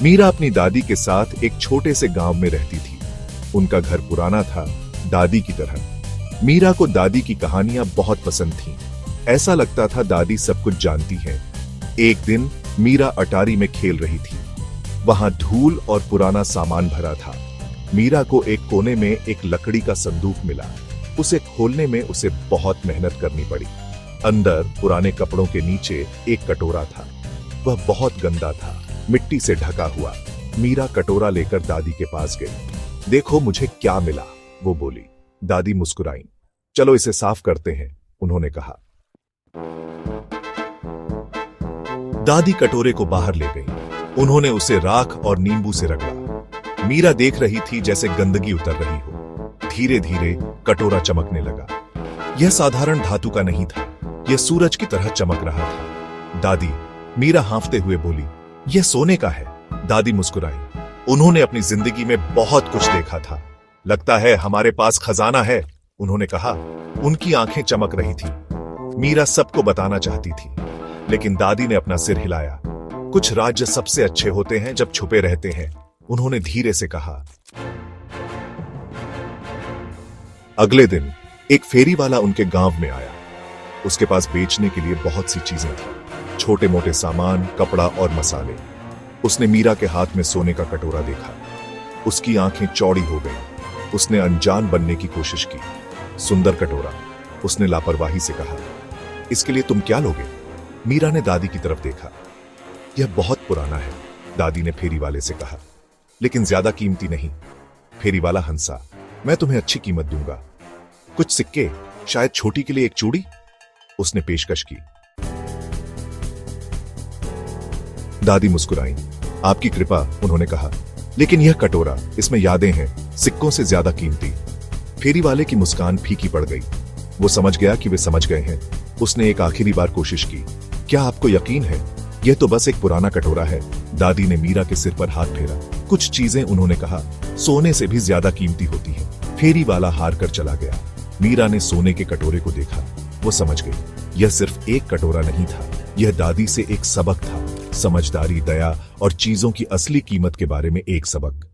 मीरा अपनी दादी के साथ एक छोटे से गांव में रहती थी। उनका घर पुराना था, दादी की तरह। मीरा को दादी की कहानियां बहुत पसंद थीं। ऐसा लगता था दादी सब कुछ जानती है। एक दिन मीरा अटारी में खेल रही थी। वहां धूल और पुराना सामान भरा था। मीरा को एक कोने में एक लकड़ी का संदूक मिला। उसे खोलने में उसे बहुत मेहनत करनी पड़ी। अंदर पुराने कपड़ों के नीचे एक कटोरा था। वह बहुत गंदा था, मिट्टी से ढका हुआ। मीरा कटोरा लेकर दादी के पास गई। देखो मुझे क्या मिला, वो बोली। दादी मुस्कुराई। चलो इसे साफ करते हैं, उन्होंने कहा। दादी कटोरे को बाहर ले गई। उन्होंने उसे राख और नींबू से रगड़ा। मीरा देख रही थी जैसे गंदगी उतर रही हो। धीरे धीरे कटोरा चमकने लगा। यह साधारण धातु का नहीं था, यह सूरज की तरह चमक रहा था। दादी, मीरा हांफते हुए बोली, यह सोने का है। दादी मुस्कुराई। उन्होंने अपनी जिंदगी में बहुत कुछ देखा था। लगता है हमारे पास खजाना है, उन्होंने कहा। उनकी आंखें चमक रही थी। मीरा सबको बताना चाहती थी, लेकिन दादी ने अपना सिर हिलाया। कुछ राज्य सबसे अच्छे होते हैं जब छुपे रहते हैं, उन्होंने धीरे से कहा। अगले दिन एक फेरी वाला उनके गांव में आया। उसके पास बेचने के लिए बहुत सी चीजें थी, छोटे मोटे सामान, कपड़ा और मसाले। उसने मीरा के हाथ में सोने का कटोरा देखा। उसकी आंखें चौड़ी हो गईं। उसने अनजान बनने की कोशिश की। सुंदर कटोरा, उसने लापरवाही से कहा। इसके लिए तुम क्या लोगे? मीरा ने दादी की तरफ देखा। यह बहुत पुराना है, दादी ने फेरी वाले से कहा, लेकिन ज्यादा कीमती नहीं। फेरी वाला हंसा। मैं तुम्हें अच्छी कीमत दूंगा। कुछ सिक्के, शायद छोटी के लिए एक चूड़ी, उसने पेशकश की। दादी मुस्कुराई। आपकी कृपा, उन्होंने कहा, लेकिन यह कटोरा, इसमें यादें हैं, सिक्कों से ज्यादा कीमती। फेरी वाले की मुस्कान फीकी पड़ गई। वो समझ गया कि वे समझ गए हैं। उसने एक आखिरी बार कोशिश की। क्या आपको यकीन है? यह तो बस एक पुराना कटोरा है। दादी ने मीरा के सिर पर हाथ फेरा। कुछ चीजें, उन्होंने कहा, सोने से भी ज्यादा कीमती होती हैं। फेरी वाला हार कर चला गया। मीरा ने सोने के कटोरे को देखा। वो समझ गई, यह सिर्फ एक कटोरा नहीं था, यह दादी से एक सबक था। समझदारी, दया और चीजों की असली कीमत के बारे में एक सबक।